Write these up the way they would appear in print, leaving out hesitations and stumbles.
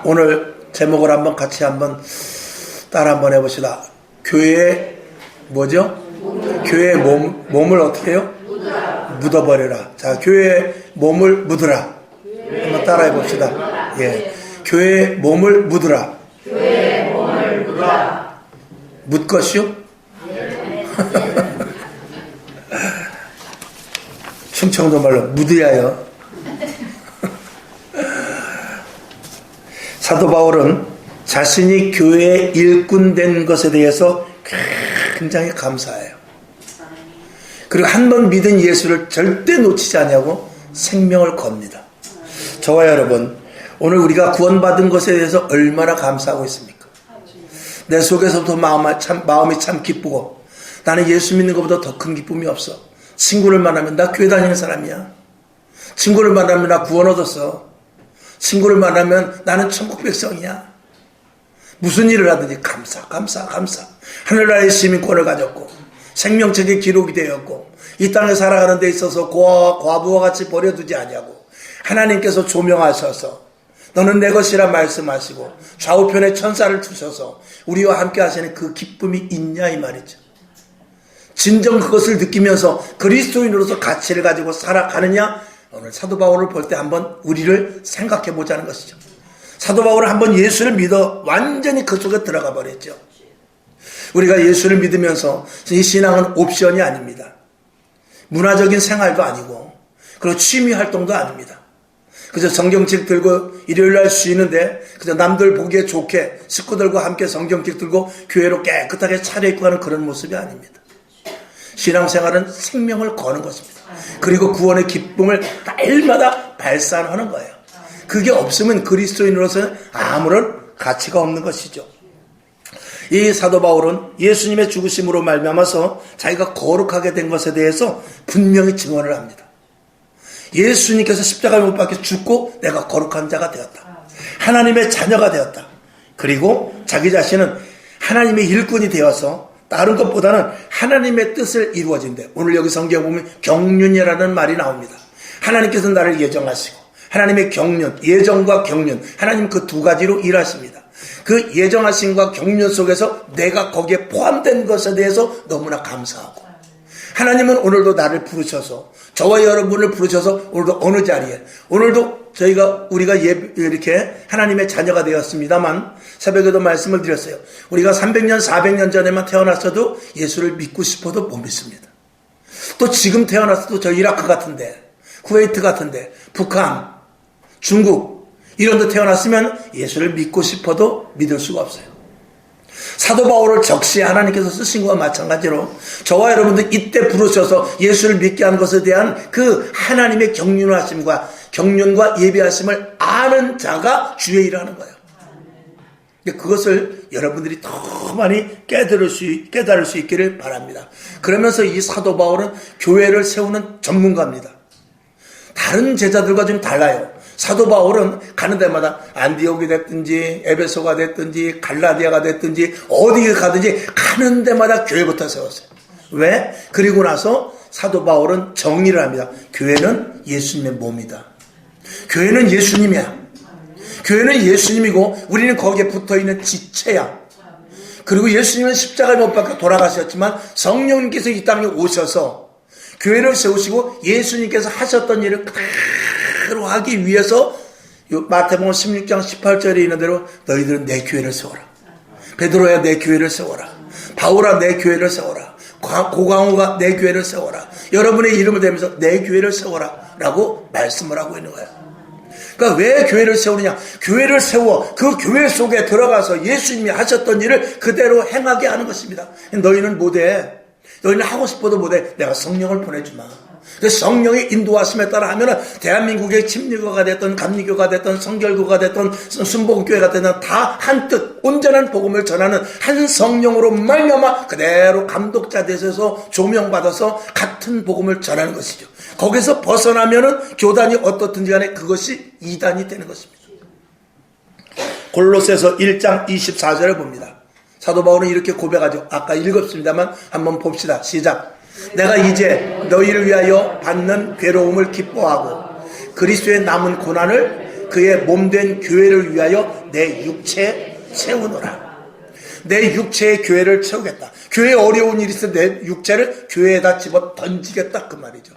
오늘 제목을 한번 같이 한번 따라 한번 해봅시다. 교회의 뭐죠? 교회의 몸을 어떻게 해요? 묻어버려라. 자, 교회의 몸을 묻으라. 한번 따라 해봅시다. 예, 교회의 몸을 묻으라. 교회의 몸을 묻으라. 묻 것이요? 충청도 말로 묻어야요. 사도 바울은 자신이 교회의 일꾼 된 것에 대해서 굉장히 감사해요. 그리고 한 번 믿은 예수를 절대 놓치지 않냐고 생명을 겁니다. 저와 여러분, 오늘 우리가 구원받은 것에 대해서 얼마나 감사하고 있습니까? 내 속에서부터 마음이 참 기쁘고, 나는 예수 믿는 것보다 더 큰 기쁨이 없어. 친구를 만나면 나 교회 다니는 사람이야. 친구를 만나면 나 구원 얻었어. 친구를 만나면 나는 천국 백성이야. 무슨 일을 하든지 감사. 하늘나라의 시민권을 가졌고 생명책에 기록이 되었고 이 땅에 살아가는 데 있어서 과부와 같이 버려두지 아니하고 하나님께서 조명하셔서 너는 내 것이라 말씀하시고 좌우편에 천사를 두셔서 우리와 함께 하시는 그 기쁨이 있냐 이 말이죠. 진정 그것을 느끼면서 그리스도인으로서 가치를 가지고 살아가느냐, 오늘 사도 바울을 볼 때 한번 우리를 생각해 보자는 것이죠. 사도 바울은 한번 예수를 믿어 완전히 그 속에 들어가 버렸죠. 우리가 예수를 믿으면서 이 신앙은 옵션이 아닙니다. 문화적인 생활도 아니고 그리고 취미 활동도 아닙니다. 그저 성경책 들고 일요일날 쉬는데 그저 남들 보기에 좋게 식구들과 함께 성경책 들고 교회로 깨끗하게 차려입고 가는 그런 모습이 아닙니다. 신앙생활은 생명을 거는 것입니다. 그리고 구원의 기쁨을 날마다 발산하는 거예요. 그게 없으면 그리스도인으로서는 아무런 가치가 없는 것이죠. 이 사도 바울은 예수님의 죽으심으로 말미암아서 자기가 거룩하게 된 것에 대해서 분명히 증언을 합니다. 예수님께서 십자가에 못 박혀 죽고 내가 거룩한 자가 되었다. 하나님의 자녀가 되었다. 그리고 자기 자신은 하나님의 일꾼이 되어서 다른 것보다는 하나님의 뜻을 이루어진대. 오늘 여기 성경에 보면 경륜이라는 말이 나옵니다. 하나님께서 나를 예정하시고 하나님의 경륜, 예정과 경륜, 하나님 그 두 가지로 일하십니다. 그 예정하심과 경륜 속에서 내가 거기에 포함된 것에 대해서 너무나 감사하고, 하나님은 오늘도 나를 부르셔서, 저와 여러분을 부르셔서 오늘도 어느 자리에, 오늘도 우리가 이렇게 하나님의 자녀가 되었습니다만, 새벽에도 말씀을 드렸어요. 우리가 300년, 400년 전에만 태어났어도 예수를 믿고 싶어도 못 믿습니다. 또 지금 태어났어도 저 이라크 같은데, 쿠웨이트 같은데, 북한, 중국 이런 데 태어났으면 예수를 믿고 싶어도 믿을 수가 없어요. 사도 바울을 적시에 하나님께서 쓰신 것과 마찬가지로 저와 여러분들 이때 부르셔서 예수를 믿게 한 것에 대한 그 하나님의 경륜과 예비하심을 아는 자가 주의 일을 하는 거예요. 그것을 여러분들이 더 많이 깨달을 수 있기를 바랍니다. 그러면서 이 사도 바울은 교회를 세우는 전문가입니다. 다른 제자들과 좀 달라요. 사도 바울은 가는 데마다 안디옥이 됐든지 에베소가 됐든지 갈라디아가 됐든지 어디 가든지 가는 데마다 교회부터 세웠어요. 왜? 그리고 나서 사도 바울은 정리를 합니다. 교회는 예수님의 몸이다. 교회는 예수님이야. 교회는 예수님이고 우리는 거기에 붙어있는 지체야. 그리고 예수님은 십자가에 못 박혀 돌아가셨지만 성령님께서 이 땅에 오셔서 교회를 세우시고 예수님께서 하셨던 일을 그대로 하기 위해서 마태복음 16장 18절에 있는 대로 너희들은 내 교회를 세워라. 베드로야 내 교회를 세워라. 바울아 내 교회를 세워라. 고강호가 내 교회를 세워라. 여러분의 이름을 대면서 내 교회를 세워라 라고 말씀을 하고 있는 거예요. 그러니까 왜 교회를 세우느냐? 교회를 세워 그 교회 속에 들어가서 예수님이 하셨던 일을 그대로 행하게 하는 것입니다. 너희는 못해. 너희는 하고 싶어도 못해. 내가 성령을 보내주마. 성령의 인도하심에 따라 하면은 대한민국의 침례교가 됐던 감리교가 됐던 성결교가 됐던 순복음교회가 됐든 다 한 뜻 온전한 복음을 전하는 한 성령으로 말미암아 그대로 감독자 되셔서 조명받아서 같은 복음을 전하는 것이죠. 거기서 벗어나면은 교단이 어떻든지 간에 그것이 이단이 되는 것입니다. 골로새서 1장 24절을 봅니다. 사도 바울은 이렇게 고백하죠. 아까 읽었습니다만 한번 봅시다. 시작. 내가 이제 너희를 위하여 받는 괴로움을 기뻐하고 그리스도의 남은 고난을 그의 몸된 교회를 위하여 내 육체 채우노라. 내 육체의 교회를 채우겠다. 교회에 어려운 일이 있어 내 육체를 교회에다 집어 던지겠다 그 말이죠.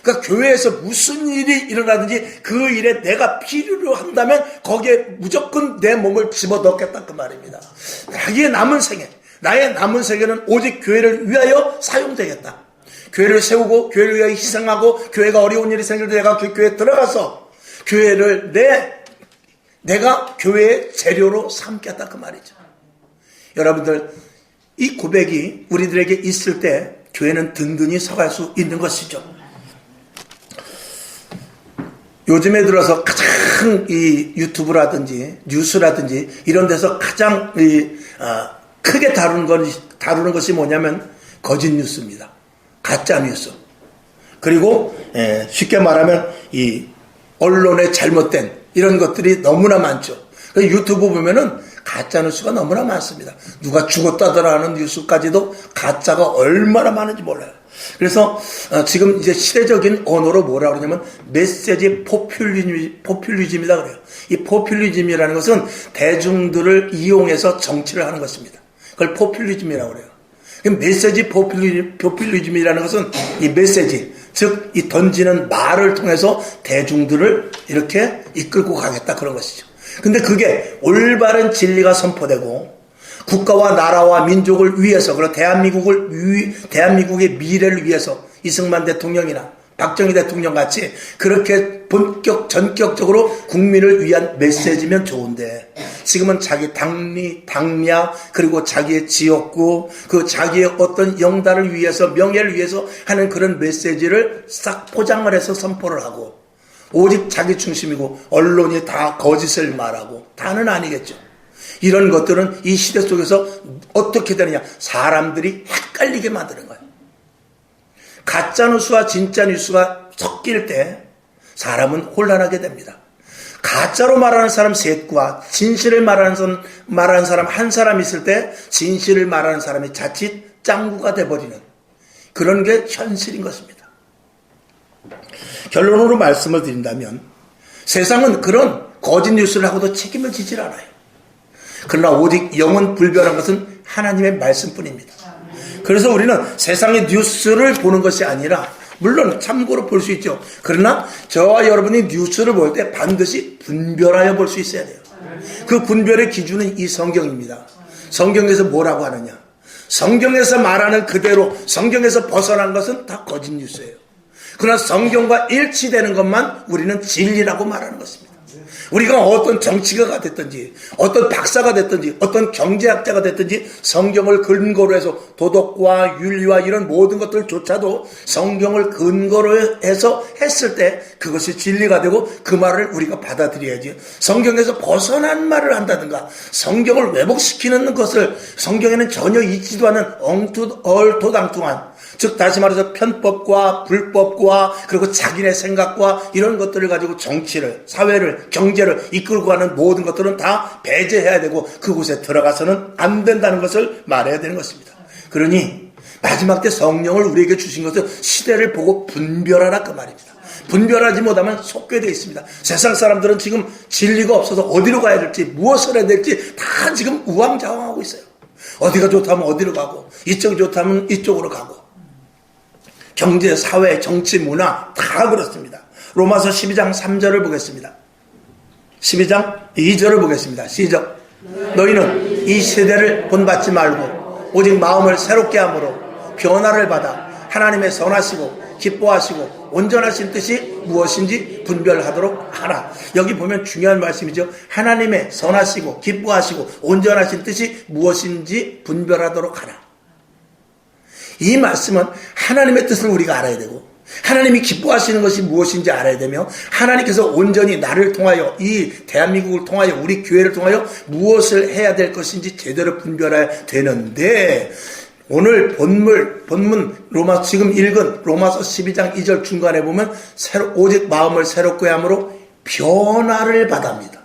그러니까 교회에서 무슨 일이 일어나든지 그 일에 내가 필요로 한다면 거기에 무조건 내 몸을 집어넣겠다 그 말입니다. 나의 남은 생애, 나의 남은 생애는 오직 교회를 위하여 사용되겠다. 교회를 세우고 교회를 위하여 희생하고 교회가 어려운 일이 생길 때 내가 그 교회에 들어가서 교회를 내가 교회의 재료로 삼겠다 그 말이죠. 여러분들, 이 고백이 우리들에게 있을 때 교회는 든든히 서갈 수 있는 것이죠. 요즘에 들어서 가장 이 유튜브라든지 뉴스라든지 이런 데서 가장 크게 다루는 것이 뭐냐면 거짓 뉴스입니다. 가짜 뉴스. 그리고 쉽게 말하면 이 언론의 잘못된 이런 것들이 너무나 많죠. 유튜브 보면은 가짜 뉴스가 너무나 많습니다. 누가 죽었다더라 하는 뉴스까지도 가짜가 얼마나 많은지 몰라요. 그래서 지금 이제 시대적인 언어로 뭐라 그러냐면 메시지 포퓰리즘이다 그래요. 이 포퓰리즘이라는 것은 대중들을 이용해서 정치를 하는 것입니다. 그걸 포퓰리즘이라고 그래요. 메시지 포퓰리즘이라는 것은 이 메시지, 즉 이 던지는 말을 통해서 대중들을 이렇게 이끌고 가겠다 그런 것이죠. 근데 그게 올바른 진리가 선포되고 국가와 나라와 민족을 위해서, 그리고 대한민국의 미래를 위해서 이승만 대통령이나 박정희 대통령 같이 그렇게 전격적으로 국민을 위한 메시지면 좋은데, 지금은 자기 당야, 그리고 자기의 지역구, 그 자기의 어떤 영달을 위해서, 명예를 위해서 하는 그런 메시지를 싹 포장을 해서 선포를 하고, 오직 자기 중심이고 언론이 다 거짓을 말하고, 다는 아니겠죠. 이런 것들은 이 시대 속에서 어떻게 되느냐, 사람들이 헷갈리게 만드는 거예요. 가짜 뉴스와 진짜 뉴스가 섞일 때 사람은 혼란하게 됩니다. 가짜로 말하는 사람 셋과 진실을 말하는 사람 한 사람 있을 때 진실을 말하는 사람이 자칫 짱구가 돼버리는 그런 게 현실인 것입니다. 결론으로 말씀을 드린다면 세상은 그런 거짓 뉴스를 하고도 책임을 지질 않아요. 그러나 오직 영원 불변한 것은 하나님의 말씀뿐입니다. 그래서 우리는 세상의 뉴스를 보는 것이 아니라, 물론 참고로 볼 수 있죠. 그러나 저와 여러분이 뉴스를 볼 때 반드시 분별하여 볼 수 있어야 돼요. 그 분별의 기준은 이 성경입니다. 성경에서 뭐라고 하느냐, 성경에서 말하는 그대로 성경에서 벗어난 것은 다 거짓 뉴스예요. 그러나 성경과 일치되는 것만 우리는 진리라고 말하는 것입니다. 우리가 어떤 정치가가 됐든지 어떤 박사가 됐든지 어떤 경제학자가 됐든지 성경을 근거로 해서 도덕과 윤리와 이런 모든 것들조차도 성경을 근거로 해서 했을 때 그것이 진리가 되고 그 말을 우리가 받아들여야지, 성경에서 벗어난 말을 한다든가 성경을 왜곡시키는 것을, 성경에는 전혀 있지도 않은 얼토당통한, 즉 다시 말해서 편법과 불법과 그리고 자기네 생각과 이런 것들을 가지고 정치를, 사회를, 경제를 이끌고 가는 모든 것들은 다 배제해야 되고 그곳에 들어가서는 안 된다는 것을 말해야 되는 것입니다. 그러니 마지막 때 성령을 우리에게 주신 것은 시대를 보고 분별하라 그 말입니다. 분별하지 못하면 속게 되어 있습니다. 세상 사람들은 지금 진리가 없어서 어디로 가야 될지, 무엇을 해야 될지 다 지금 우왕좌왕하고 있어요. 어디가 좋다면 어디로 가고, 이쪽이 좋다면 이쪽으로 가고, 경제, 사회, 정치, 문화 다 그렇습니다. 로마서 12장 3절을 보겠습니다. 12장 2절을 보겠습니다. 시작. 너희는 이 세대를 본받지 말고 오직 마음을 새롭게 함으로 변화를 받아 하나님의 선하시고 기뻐하시고 온전하신 뜻이 무엇인지 분별하도록 하라. 여기 보면 중요한 말씀이죠. 하나님의 선하시고 기뻐하시고 온전하신 뜻이 무엇인지 분별하도록 하라. 이 말씀은 하나님의 뜻을 우리가 알아야 되고, 하나님이 기뻐하시는 것이 무엇인지 알아야 되며, 하나님께서 온전히 나를 통하여, 이 대한민국을 통하여, 우리 교회를 통하여 무엇을 해야 될 것인지 제대로 분별해야 되는데, 오늘 본문 지금 읽은 로마서 12장 2절 중간에 보면 오직 마음을 새롭게 함으로 변화를 받아합니다.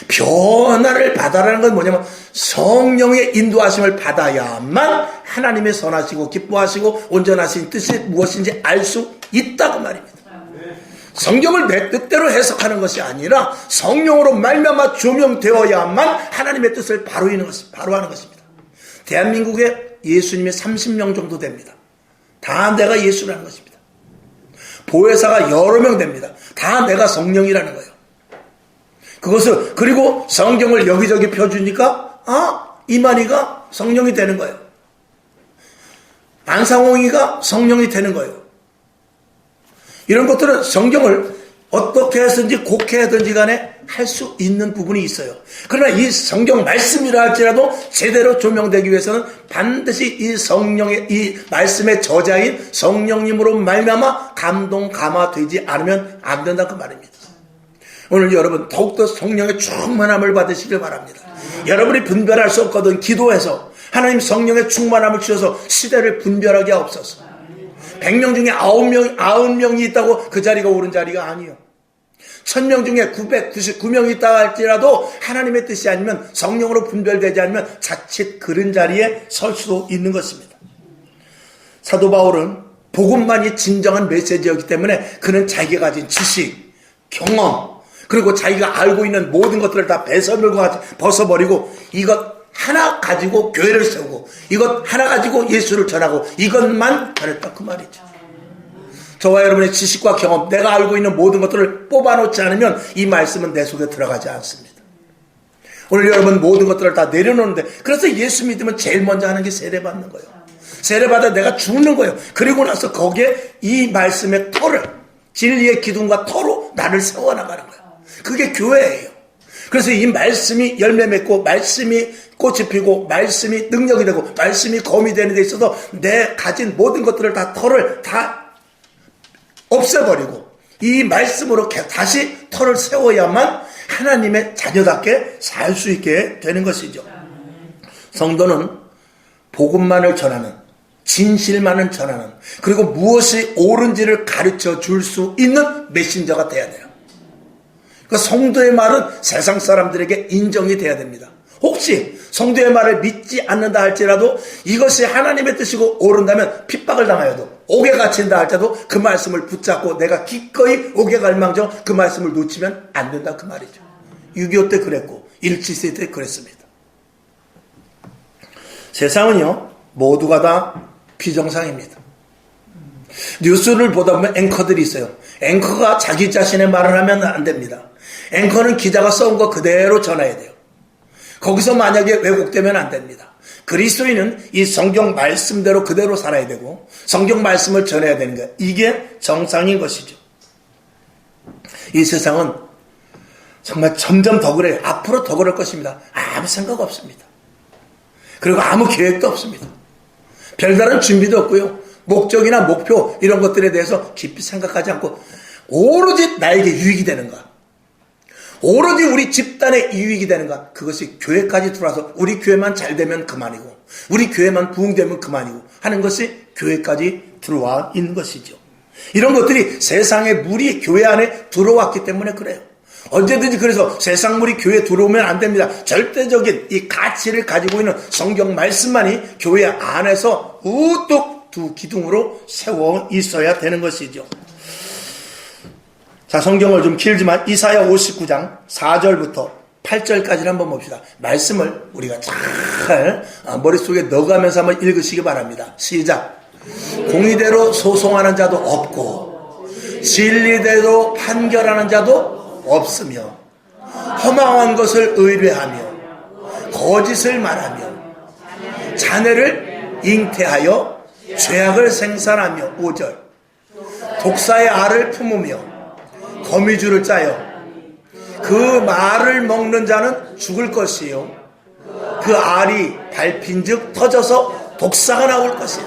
변화를 받아라는 건 뭐냐면 성령의 인도하심을 받아야만 하나님의 선하시고 기뻐하시고 온전하신 뜻이 무엇인지 알 수 있다고 말입니다. 성경을 내 뜻대로 해석하는 것이 아니라 성령으로 말미암아 조명되어야만 하나님의 뜻을 바로 하는 것입니다. 대한민국에 예수님이 30명 정도 됩니다. 다 내가 예수라는 것입니다. 보혜사가 여러 명 됩니다. 다 내가 성령이라는 거예요. 그것을 그리고 성경을 여기저기 펴주니까 이만희가 성령이 되는 거예요. 안상홍이가 성령이 되는 거예요. 이런 것들은 성경을 어떻게 해서든지 곡해하든지 간에 할 수 있는 부분이 있어요. 그러나 이 성경 말씀이라 할지라도 제대로 조명되기 위해서는 반드시 이 성령의 이 말씀의 저자인 성령님으로 말미암아 감동 감화되지 않으면 안 된다 그 말입니다. 오늘 여러분 더욱더 성령의 충만함을 받으시길 바랍니다. 여러분이 분별할 수 없거든 기도해서 하나님 성령의 충만함을 주셔서 시대를 분별하게 하옵소서. 100명 중에 9명이 있다고 그 자리가 옳은 자리가 아니요. 1000명 중에 999명이 있다 할지라도 하나님의 뜻이 아니면 성령으로 분별되지 않으면 자칫 그런 자리에 설 수도 있는 것입니다. 사도 바울은 복음만이 진정한 메시지였기 때문에 그는 자기가 가진 지식, 경험 그리고 자기가 알고 있는 모든 것들을 다 벗어버리고 이것 하나 가지고 교회를 세우고 이것 하나 가지고 예수를 전하고 이것만 잘했다 그 말이죠. 저와 여러분의 지식과 경험, 내가 알고 있는 모든 것들을 뽑아놓지 않으면 이 말씀은 내 속에 들어가지 않습니다. 오늘 여러분 모든 것들을 다 내려놓는데 그래서 예수 믿으면 제일 먼저 하는 게 세례받는 거예요. 세례받아 내가 죽는 거예요. 그리고 나서 거기에 이 말씀의 터를 진리의 기둥과 터로 나를 세워나가는 거예요. 그게 교회예요. 그래서 이 말씀이 열매 맺고 말씀이 꽃이 피고 말씀이 능력이 되고 말씀이 검이 되는 데 있어서 내 가진 모든 것들을 다 터를 다 없애버리고 이 말씀으로 다시 터를 세워야만 하나님의 자녀답게 살 수 있게 되는 것이죠. 성도는 복음만을 전하는 진실만을 전하는 그리고 무엇이 옳은지를 가르쳐 줄 수 있는 메신저가 돼야 돼요. 그러니까 성도의 말은 세상 사람들에게 인정이 돼야 됩니다. 혹시 성도의 말을 믿지 않는다 할지라도 이것이 하나님의 뜻이고 옳은다면 핍박을 당하여도 옥에 갇힌다 할지라도 그 말씀을 붙잡고 내가 기꺼이 옥에 갈 망정 그 말씀을 놓치면 안 된다 그 말이죠. 6.25 때 그랬고 1.7 때 그랬습니다. 세상은요 모두가 다 비정상입니다. 뉴스를 보다 보면 앵커들이 있어요. 앵커가 자기 자신의 말을 하면 안 됩니다. 앵커는 기자가 써온 거 그대로 전해야 돼요. 거기서 만약에 왜곡되면 안 됩니다. 그리스도인은 이 성경 말씀대로 그대로 살아야 되고 성경 말씀을 전해야 되는 거예요. 이게 정상인 것이죠. 이 세상은 정말 점점 더 그래요. 앞으로 더 그럴 것입니다. 아무 생각 없습니다. 그리고 아무 계획도 없습니다. 별다른 준비도 없고요. 목적이나 목표 이런 것들에 대해서 깊이 생각하지 않고 오로지 나에게 유익이 되는가, 오로지 우리 집단의 유익이 되는가, 그것이 교회까지 들어와서 우리 교회만 잘 되면 그만이고 우리 교회만 부흥되면 그만이고 하는 것이 교회까지 들어와 있는 것이죠. 이런 것들이 세상의 물이 교회 안에 들어왔기 때문에 그래요. 언제든지 그래서 세상 물이 교회에 들어오면 안 됩니다. 절대적인 이 가치를 가지고 있는 성경 말씀만이 교회 안에서 우뚝 두 기둥으로 세워 있어야 되는 것이죠. 자, 성경을 좀 길지만 이사야 59장 4절부터 8절까지를 한번 봅시다. 말씀을 우리가 잘 머릿속에 넣어가면서 한번 읽으시기 바랍니다. 시작. 공의대로 소송하는 자도 없고 진리대로 판결하는 자도 없으며 허망한 것을 의뢰하며 거짓을 말하며 자네를 잉태하여 죄악을 생산하며 5절 독사의 알을 품으며 거미줄을 짜요. 그 말을 먹는 자는 죽을 것이요 그 알이 밟힌즉 터져서 독사가 나올 것이라.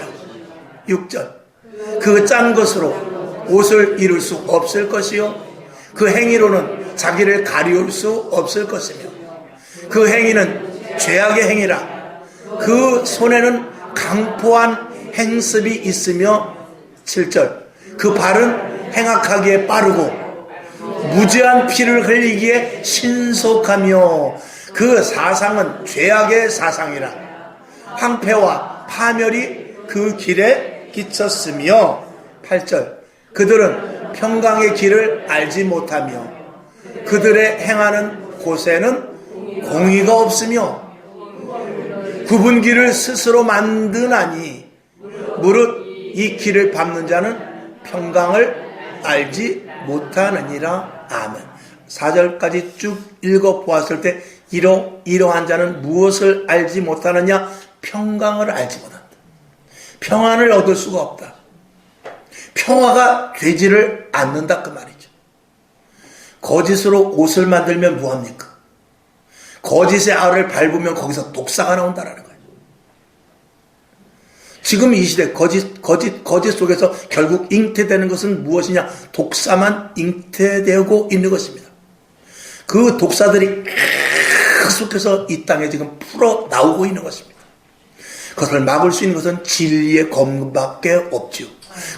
6절 그 짠 것으로 옷을 이룰 수 없을 것이요 그 행위로는 자기를 가리울 수 없을 것이며 그 행위는 죄악의 행위라. 그 손에는 강포한 행습이 있으며 7절 그 발은 행악하기에 빠르고 무죄한 피를 흘리기에 신속하며 그 사상은 죄악의 사상이라. 황폐와 파멸이 그 길에 끼쳤으며 8절 그들은 평강의 길을 알지 못하며 그들의 행하는 곳에는 공의가 없으며 굽은 길을 스스로 만드나니 무릇 이 길을 밟는 자는 평강을 알지 못하느니라. 아멘. 4절까지 쭉 읽어보았을 때 이러한 자는 무엇을 알지 못하느냐? 평강을 알지 못한다. 평안을 얻을 수가 없다. 평화가 되지를 않는다 그 말이죠. 거짓으로 옷을 만들면 뭐합니까? 거짓의 알을 밟으면 거기서 독사가 나온다라는 거예요. 지금 이 시대 거짓 속에서 결국 잉태되는 것은 무엇이냐? 독사만 잉태되고 있는 것입니다. 그 독사들이 계속해서 이 땅에 지금 풀어 나오고 있는 것입니다. 그것을 막을 수 있는 것은 진리의 검밖에 없죠.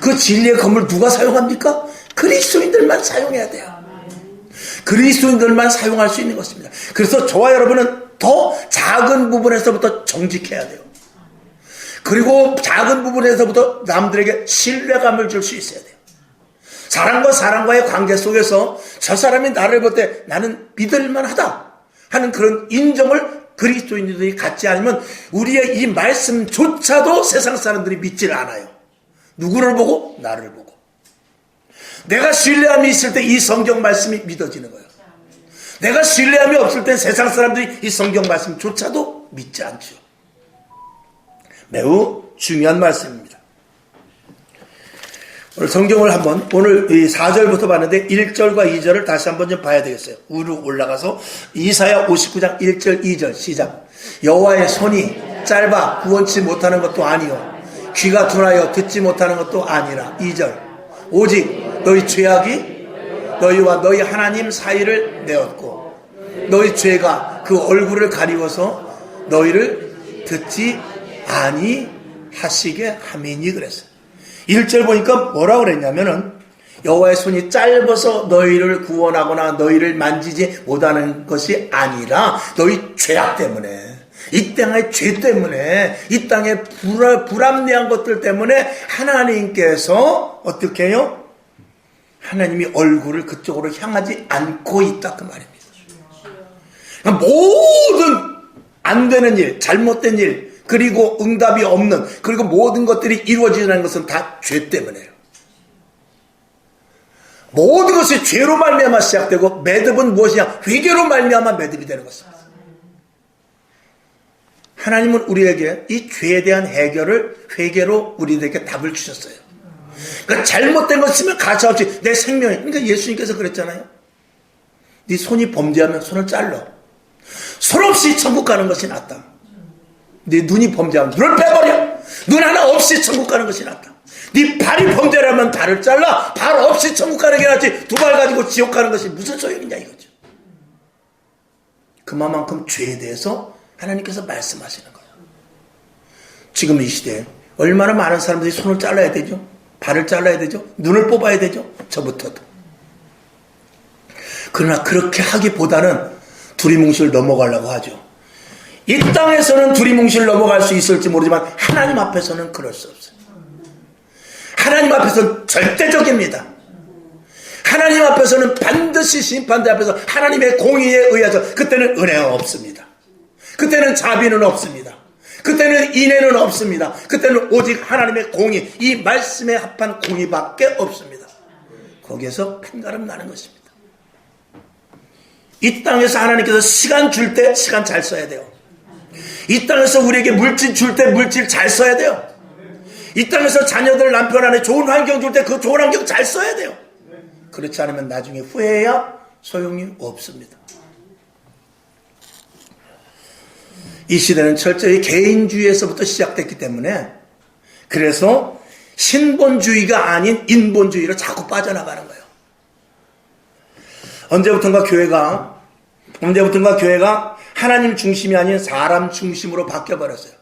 그 진리의 검을 누가 사용합니까? 그리스도인들만 사용해야 돼요. 그리스도인들만 사용할 수 있는 것입니다. 그래서 저와 여러분은 더 작은 부분에서부터 정직해야 돼요. 그리고 작은 부분에서부터 남들에게 신뢰감을 줄 수 있어야 돼요. 사람과 사람과의 관계 속에서 저 사람이 나를 볼 때 나는 믿을만하다 하는 그런 인정을 그리스도인들이 갖지 않으면 우리의 이 말씀조차도 세상 사람들이 믿질 않아요. 누구를 보고? 나를 보고. 내가 신뢰함이 있을 때 이 성경 말씀이 믿어지는 거예요. 내가 신뢰함이 없을 때 세상 사람들이 이 성경 말씀조차도 믿지 않죠. 매우 중요한 말씀입니다. 오늘 성경을 오늘 이 4절부터 봤는데 1절과 2절을 다시 한번 좀 봐야 되겠어요. 위로 올라가서 이사야 59장 1절 2절 시작. 여호와의 손이 짧아 구원치 못하는 것도 아니요 귀가 둔하여 듣지 못하는 것도 아니라. 2절. 오직 너희 죄악이 너희와 너희 하나님 사이를 내었고 너희 죄가 그 얼굴을 가리워서 너희를 듣지 아니하시게 함이니 그랬어요. 1절 보니까 뭐라고 그랬냐면은 여호와의 손이 짧아서 너희를 구원하거나 너희를 만지지 못하는 것이 아니라 너희 죄악 때문에, 이 땅의 죄 때문에, 이 땅의 불합리한 것들 때문에 하나님께서 어떻게 해요? 하나님이 얼굴을 그쪽으로 향하지 않고 있다 그 말입니다. 그러니까 모든 안 되는 일, 잘못된 일, 그리고 응답이 없는, 그리고 모든 것들이 이루어지는 것은 다 죄 때문에요. 모든 것이 죄로 말미암아 시작되고 매듭은 무엇이냐? 회개로 말미암아 매듭이 되는 것입니다. 하나님은 우리에게 이 죄에 대한 회개로 우리에게 답을 주셨어요. 그러니까 잘못된 것 있으면 가차없이 내 생명에, 그러니까 예수님께서 그랬잖아요. 네 손이 범죄하면 손을 잘라. 손 없이 천국 가는 것이 낫다. 네 눈이 범죄하면 눈을 빼버려. 눈 하나 없이 천국 가는 것이 낫다. 네 발이 범죄라면 발을 잘라. 발 없이 천국 가는 게 낫지. 두 발 가지고 지옥 가는 것이 무슨 소용이냐 이거죠. 그만큼 죄에 대해서 하나님께서 말씀하시는 거예요. 지금 이 시대에 얼마나 많은 사람들이 손을 잘라야 되죠. 발을 잘라야 되죠. 눈을 뽑아야 되죠. 저부터도. 그러나 그렇게 하기보다는 두리뭉실 넘어가려고 하죠. 이 땅에서는 두리뭉실 넘어갈 수 있을지 모르지만 하나님 앞에서는 그럴 수 없어요. 하나님 앞에서는 절대적입니다. 하나님 앞에서는 반드시 심판대 앞에서 하나님의 공의에 의해서 그때는 은혜가 없습니다. 그때는 자비는 없습니다. 그때는 인애는 없습니다. 그때는 오직 하나님의 공의, 이 말씀에 합한 공의밖에 없습니다. 거기에서 판가름 나는 것입니다. 이 땅에서 하나님께서 시간 줄 때 시간 잘 써야 돼요. 이 땅에서 우리에게 물질 줄 때 물질 잘 써야 돼요. 이 땅에서 자녀들 남편 안에 좋은 환경 줄 때 그 좋은 환경 잘 써야 돼요. 그렇지 않으면 나중에 후회해야 소용이 없습니다. 이 시대는 철저히 개인주의에서부터 시작됐기 때문에 그래서 신본주의가 아닌 인본주의로 자꾸 빠져나가는 거예요. 언제부턴가 교회가 하나님 중심이 아닌 사람 중심으로 바뀌어버렸어요.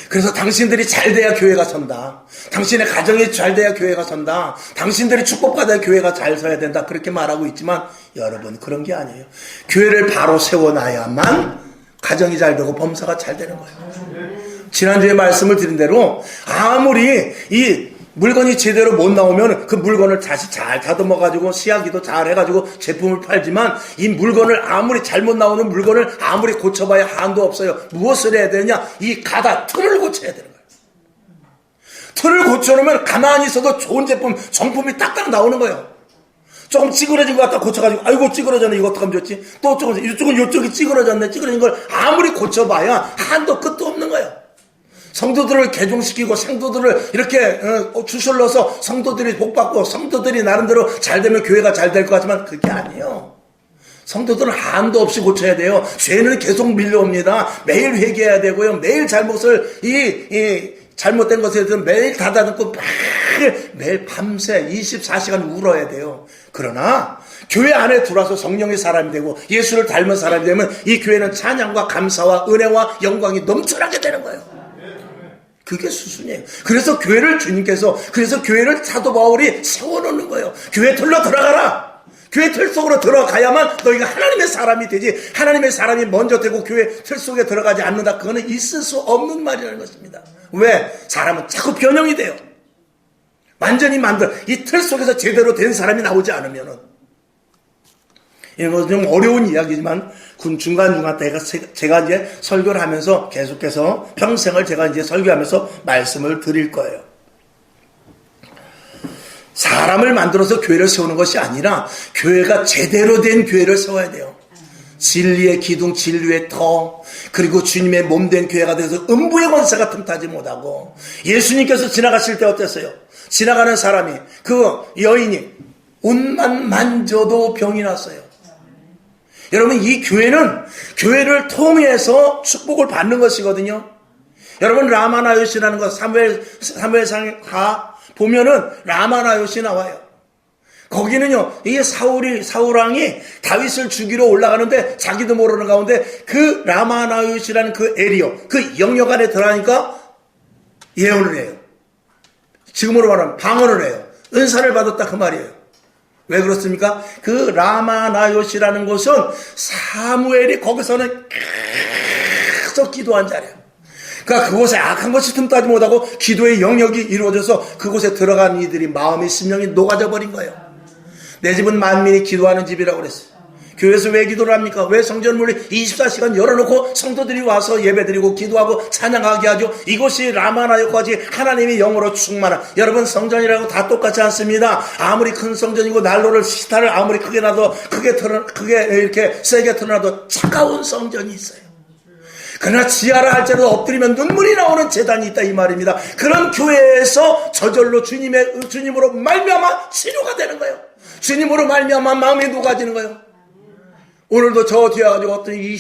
그래서 당신들이 잘 돼야 교회가 선다. 당신의 가정이 잘 돼야 교회가 선다. 당신들이 축복받아야 교회가 잘 서야 된다. 그렇게 말하고 있지만 여러분 그런 게 아니에요. 교회를 바로 세워놔야만 가정이 잘 되고 범사가 잘 되는 거예요. 지난주에 말씀을 드린 대로 아무리 이 물건이 제대로 못 나오면 그 물건을 다시 잘 다듬어가지고 시야기도 잘 해가지고 제품을 팔지만 이 물건을 아무리 잘못 나오는 물건을 아무리 고쳐봐야 한도 없어요. 무엇을 해야 되느냐? 이 가다 틀을 고쳐야 되는 거예요. 틀을 고쳐놓으면 가만히 있어도 좋은 제품, 정품이 딱딱 나오는 거예요. 조금 찌그러진 거 갖다 고쳐가지고 아이고 찌그러졌네 이거 어떡하면 좋지? 또 조금 이쪽은 이쪽이 찌그러졌네. 찌그러진 걸 아무리 고쳐봐야 한도 끝도 없는 거예요. 성도들을 개종시키고 성도들을 이렇게 주술러서 성도들이 복받고 성도들이 나름대로 잘 되면 교회가 잘 될 것 같지만 그게 아니에요. 성도들은 한도 없이 고쳐야 돼요. 죄는 계속 밀려옵니다. 매일 회개해야 되고요. 매일 잘못을 잘못된 것에 대해서 매일 다다듬고 매일 밤새 24시간 울어야 돼요. 그러나 교회 안에 들어와서 성령의 사람이 되고 예수를 닮은 사람이 되면 이 교회는 찬양과 감사와 은혜와 영광이 넘쳐나게 되는 거예요. 그게 수순이에요. 그래서 교회를 주님께서 그래서 교회를 사도 바울이 세워놓는 거예요. 교회 틀로 들어가라. 교회 틀 속으로 들어가야만 너희가 하나님의 사람이 되지. 하나님의 사람이 먼저 되고 교회 틀 속에 들어가지 않는다. 그거는 있을 수 없는 말이라는 것입니다. 왜? 사람은 자꾸 변형이 돼요. 완전히 이 틀 속에서 제대로 된 사람이 나오지 않으면은. 이런 것은 좀 어려운 이야기지만 중간중간 때 제가 이제 설교를 하면서 계속해서 평생을 제가 이제 설교하면서 말씀을 드릴 거예요. 사람을 만들어서 교회를 세우는 것이 아니라 교회가 제대로 된 교회를 세워야 돼요. 진리의 기둥, 진리의 터, 그리고 주님의 몸된 교회가 돼서 음부의 권세가 틈타지 못하고 예수님께서 지나가실 때 어땠어요? 지나가는 사람이 그 여인이 옷만 만져도 병이 났어요. 여러분 이 교회는 교회를 통해서 축복을 받는 것이거든요. 여러분 라마나요시라는 것 사무엘상 보면은 라마나요시 나와요. 거기는요 이 사울왕이 다윗을 죽이러 올라가는데 자기도 모르는 가운데 그 라마나요시라는 그 에리어 그 영역 안에 들어가니까 예언을 해요. 지금으로 말하면 방언을 해요. 은사를 받았다 그 말이에요. 왜 그렇습니까? 그 라마나요시라는 곳은 사무엘이 거기서는 계속 기도한 자리예요. 그러니까 그곳에 악한 것이 틈타지 못하고 기도의 영역이 이루어져서 그곳에 들어간 이들이 마음이 심령이 녹아져 버린 거예요. 내 집은 만민이 기도하는 집이라고 그랬어요. 교회에서 왜 기도를 합니까? 왜 성전문을 24시간 열어놓고 성도들이 와서 예배드리고 기도하고 찬양하게 하죠? 이곳이 라마나요까지 하나님의 영으로 충만한 여러분 성전이라고 다 똑같지 않습니다. 아무리 큰 성전이고 난로를 시타를 아무리 크게 놔도 크게 이렇게 세게 틀어놔도 차가운 성전이 있어요. 그러나 지하라 할지라도 엎드리면 눈물이 나오는 제단이 있다 이 말입니다. 그런 교회에서 저절로 주님으로 말미암아 치료가 되는 거예요. 주님으로 말미암아 마음이 녹아지는 거예요. 오늘도 저 뒤에 가지고 어떤 이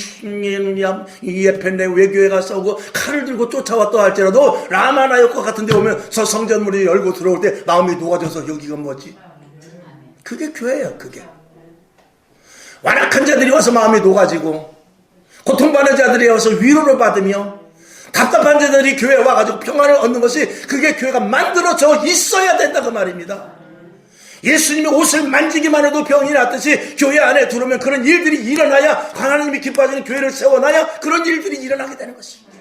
예편네 외교회가 싸우고 칼을 들고 쫓아왔다 할지라도 라마나요과 같은 데 오면 저 성전문이 열고 들어올 때 마음이 녹아져서 여기가 뭐지? 그게 교회예요. 그게 완악한 자들이 와서 마음이 녹아지고 고통받는 자들이 와서 위로를 받으며 답답한 자들이 교회에 와가지고 평안을 얻는 것이 그게 교회가 만들어져 있어야 된다 그 말입니다. 예수님의 옷을 만지기만 해도 병이 낫듯이 교회 안에 들어오면 그런 일들이 일어나야 하나님이 기뻐하시는 교회를 세워놔야 그런 일들이 일어나게 되는 것입니다.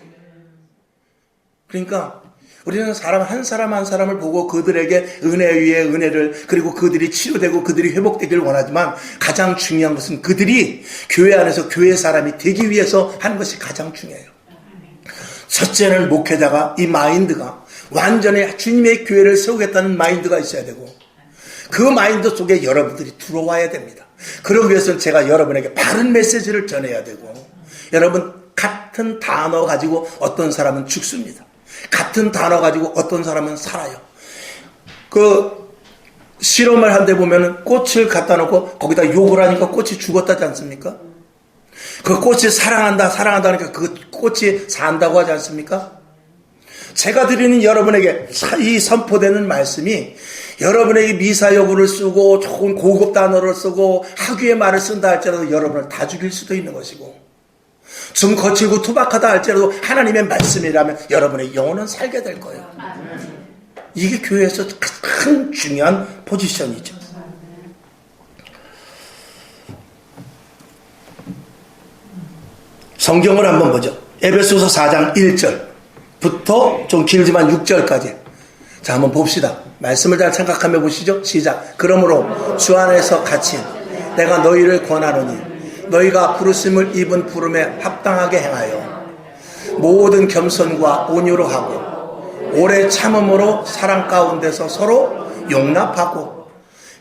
그러니까 우리는 사람 한 사람을 보고 그들에게 은혜 위에 은혜를 그리고 그들이 치료되고 그들이 회복되기를 원하지만 가장 중요한 것은 그들이 교회 안에서 교회 사람이 되기 위해서 하는 것이 가장 중요해요. 첫째는 목회자가 이 마인드가 완전히 주님의 교회를 세우겠다는 마인드가 있어야 되고 그 마인드 속에 여러분들이 들어와야 됩니다. 그러기 위해서는 제가 여러분에게 바른 메시지를 전해야 되고 여러분 같은 단어 가지고 어떤 사람은 죽습니다. 같은 단어 가지고 어떤 사람은 살아요. 그 실험을 한 데 보면은 꽃을 갖다 놓고 거기다 욕을 하니까 꽃이 죽었다지 않습니까? 그 꽃이 사랑한다 하니까 그 꽃이 산다고 하지 않습니까? 제가 드리는 여러분에게 이 선포되는 말씀이 여러분에게 미사여구를 쓰고 좋은 고급 단어를 쓰고 학위의 말을 쓴다 할지라도 여러분을 다 죽일 수도 있는 것이고 좀 거칠고 투박하다 할지라도 하나님의 말씀이라면 여러분의 영혼은 살게 될 거예요. 이게 교회에서 큰 중요한 포지션이죠. 성경을 한번 보죠. 에베소서 4장 1절부터 좀 길지만 6절까지. 자, 한번 봅시다. 말씀을 잘 생각하며 보시죠. 시작. 그러므로 주 안에서 갇힌 내가 너희를 권하노니 너희가 부르심을 입은 부름에 합당하게 행하여 모든 겸손과 온유로 하고 오래 참음으로 사랑 가운데서 서로 용납하고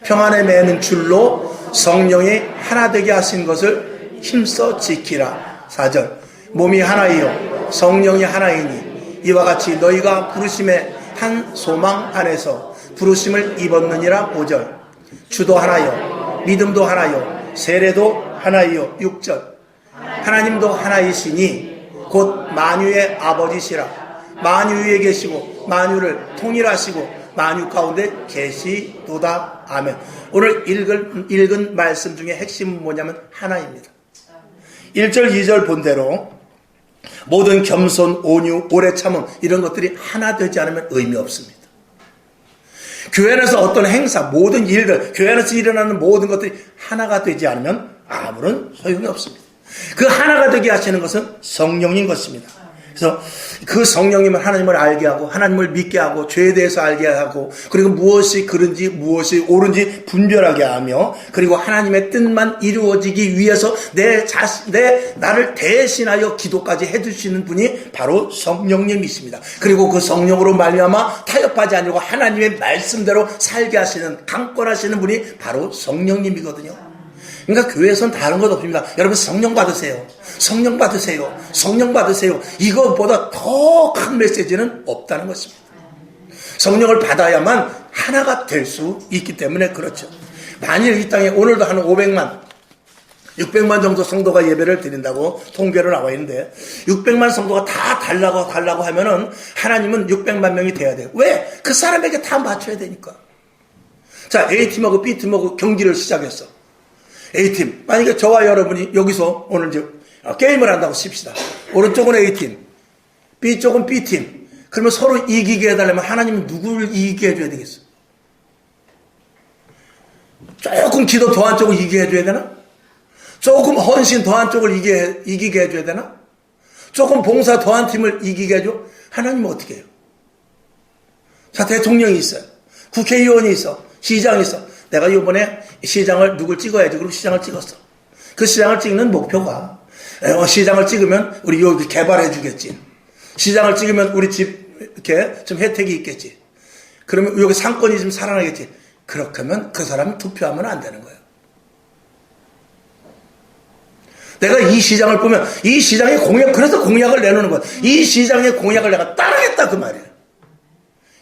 평안에 매는 줄로 성령이 하나 되게 하신 것을 힘써 지키라. 4절. 몸이 하나이요 성령이 하나이니 이와 같이 너희가 부르심의 한 소망 안에서 부르심을 입었느니라. 5절. 주도 하나요 믿음도 하나요 세례도 하나이요. 6절. 하나님도 하나이시니 곧 만유의 아버지시라. 만유 위에 계시고 만유를 통일하시고 만유 가운데 계시도다. 아멘. 오늘 읽은 말씀 중에 핵심은 뭐냐면 하나입니다. 1절 2절 본대로 모든 겸손, 온유, 오래 참음 이런 것들이 하나 되지 않으면 의미 없습니다. 교회 안에서 어떤 행사, 모든 일들, 교회 안에서 일어나는 모든 것들이 하나가 되지 않으면 아무런 소용이 없습니다. 그 하나가 되게 하시는 것은 성령인 것입니다. 그래서 그 성령님은 하나님을 알게 하고 하나님을 믿게 하고 죄에 대해서 알게 하고 그리고 무엇이 그른지 무엇이 옳은지 분별하게 하며 그리고 하나님의 뜻만 이루어지기 위해서 나를 대신하여 기도까지 해주시는 분이 바로 성령님이십니다. 그리고 그 성령으로 말미암아 타협하지 않으려고 하나님의 말씀대로 살게 하시는 강권하시는 분이 바로 성령님이거든요. 그러니까 교회에서는 다른 것 없습니다. 여러분 성령 받으세요. 성령 받으세요. 성령 받으세요. 이것보다 더 큰 메시지는 없다는 것입니다. 성령을 받아야만 하나가 될 수 있기 때문에 그렇죠. 만일 이 땅에 오늘도 한 500만 600만 정도 성도가 예배를 드린다고 통계로 나와 있는데 600만 성도가 다 달라고 하면은 하나님은 600만 명이 돼야 돼요. 왜? 그 사람에게 다 맞춰야 되니까. 자, A팀하고 B팀하고 경기를 시작했어. A팀. 만약에 저와 여러분이 여기서 오늘 이제 게임을 한다고 칩시다. 오른쪽은 A팀, B쪽은 B팀. 그러면 서로 이기게 해달라면 하나님은 누구를 이기게 해줘야 되겠어? 조금 기도 더한 쪽을 이기게 해줘야 되나? 조금 헌신 더한 쪽을 이기게 해줘야 되나? 조금 봉사 더한 팀을 이기게 해줘? 하나님은 어떻게 해요? 자, 대통령이 있어요. 국회의원이 있어. 시장이 있어. 내가 이번에 시장을 누굴 찍어야지. 그리고 시장을 찍었어. 그 시장을 찍는 목표가 시장을 찍으면 우리 여기 개발해 주겠지. 시장을 찍으면 우리 집 이렇게 좀 혜택이 있겠지. 그러면 여기 상권이 좀 살아나겠지. 그렇게 하면 그 사람이 투표하면 안 되는 거예요. 내가 이 시장을 보면 이 시장의 공약, 그래서 공약을 내놓는 거야. 이 시장의 공약을 내가 따르겠다 그 말이에요.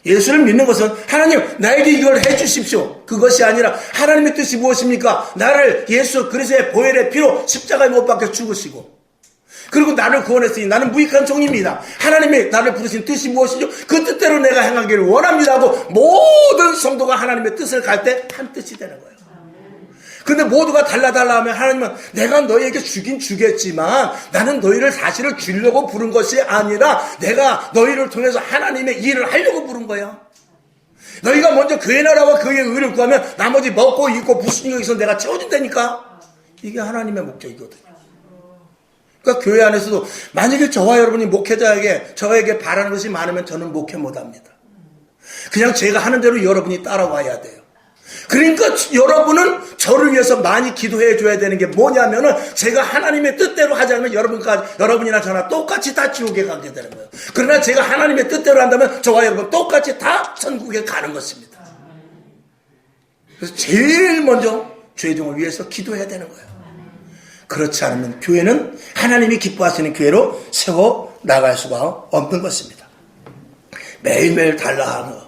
예수를 믿는 것은 하나님 나에게 이걸 해주십시오. 그것이 아니라 하나님의 뜻이 무엇입니까? 나를 예수 그리스도의 보혈의 피로 십자가에 못 박혀 죽으시고 그리고 나를 구원했으니 나는 무익한 종입니다. 하나님의 나를 부르신 뜻이 무엇이죠? 그 뜻대로 내가 행하기를 원합니다 하고 모든 성도가 하나님의 뜻을 갈 때 한 뜻이 되는 거예요. 근데 모두가 달라 하면 하나님은 내가 너희에게 주긴 주겠지만 나는 너희를 사실을 주려고 부른 것이 아니라 내가 너희를 통해서 하나님의 일을 하려고 부른 거야. 너희가 먼저 그의 나라와 그의 의를 구하면 나머지 먹고 입고 무슨 여기서 내가 채워준다니까. 이게 하나님의 목적이거든요. 그러니까 교회 안에서도 만약에 저와 여러분이 목회자에게 저에게 바라는 것이 많으면 저는 목회 못합니다. 그냥 제가 하는 대로 여러분이 따라와야 돼요. 그러니까 여러분은 저를 위해서 많이 기도해 줘야 되는 게 뭐냐면은 제가 하나님의 뜻대로 하지 않으면 여러분이나 저나 똑같이 다 지옥에 가게 되는 거예요. 그러나 제가 하나님의 뜻대로 한다면 저와 여러분 똑같이 다 천국에 가는 것입니다. 그래서 제일 먼저 죄종을 위해서 기도해야 되는 거예요. 그렇지 않으면 교회는 하나님이 기뻐하시는 교회로 세워 나갈 수가 없는 것입니다. 매일매일 달라하는 거.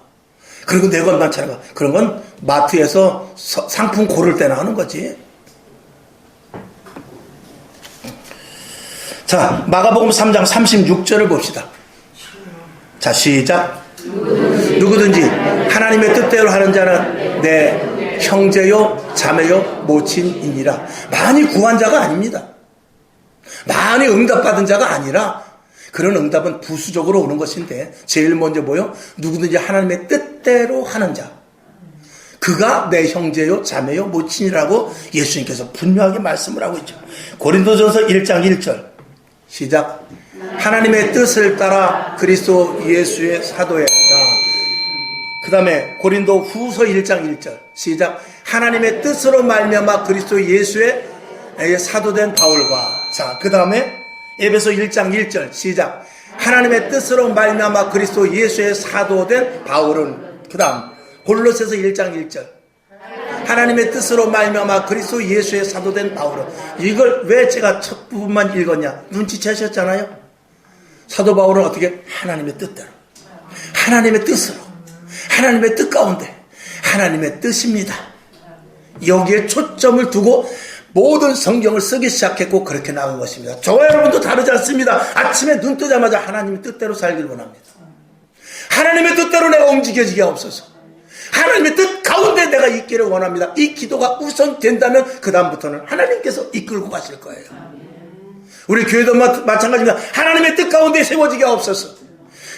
그리고 내 것만 차려가. 그런 건 마트에서 상품 고를 때나 하는 거지. 자, 마가복음 3장 36절을 봅시다. 자, 시작. 누구든지 하나님의 뜻대로 하는 자는 내 형제요 자매요 모친이니라. 많이 구한 자가 아닙니다. 많이 응답받은 자가 아니라 그런 응답은 부수적으로 오는 것인데 제일 먼저 뭐요? 누구든지 하나님의 뜻대로 하는 자. 그가 내 형제요 자매요 모친이라고 예수님께서 분명하게 말씀을 하고 있죠. 고린도전서 1장 1절 시작. 하나님의 뜻을 따라 그리스도 예수의 사도에 그 다음에 고린도 후서 1장 1절 시작. 하나님의 뜻으로 말미암아 그리스도 예수의 사도된 바울과, 자, 그 다음에 에베소 1장 1절 시작. 하나님의 뜻으로 말미암아 그리스도 예수의 사도된 바울은, 그 다음 골로새서 1장 1절 하나님의 뜻으로 말미암아 그리스도 예수의 사도된 바울은. 이걸 왜 제가 첫 부분만 읽었냐, 눈치채셨잖아요. 사도 바울은 어떻게? 하나님의 뜻대로, 하나님의 뜻으로, 하나님의 뜻 가운데, 하나님의 뜻입니다. 여기에 초점을 두고 모든 성경을 쓰기 시작했고 그렇게 나온 것입니다. 저와 여러분도 다르지 않습니다. 아침에 눈 뜨자마자 하나님의 뜻대로 살기를 원합니다. 하나님의 뜻대로 내가 움직여지게 없어서 하나님의 뜻 가운데 내가 있기를 원합니다. 이 기도가 우선 된다면 그 다음부터는 하나님께서 이끌고 가실 거예요. 우리 교회도 마찬가지입니다. 하나님의 뜻 가운데 세워지게 없어서,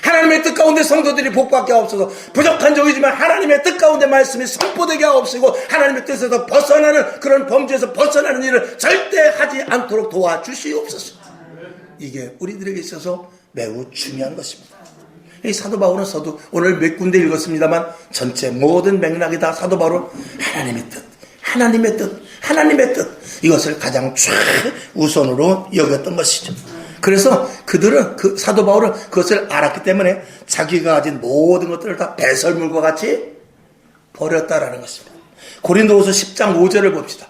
하나님의 뜻 가운데 성도들이 복받게 없어서, 부족한 종이지만 하나님의 뜻 가운데 말씀이 선포되게 없으고 하나님의 뜻에서 벗어나는 그런 범죄에서 벗어나는 일을 절대 하지 않도록 도와주시옵소서. 이게 우리들에게 있어서 매우 중요한 것입니다. 이 사도 바울은 오늘 몇 군데 읽었습니다만 전체 모든 맥락이 다 사도 바울은 하나님의 뜻, 하나님의 뜻, 하나님의 뜻, 이것을 가장 최우선으로 여겼던 것이죠. 그래서 그들은, 사도 바울은 그것을 알았기 때문에 자기가 가진 모든 것들을 다 배설물과 같이 버렸다라는 것입니다. 고린도후서 10장 5절을 봅시다.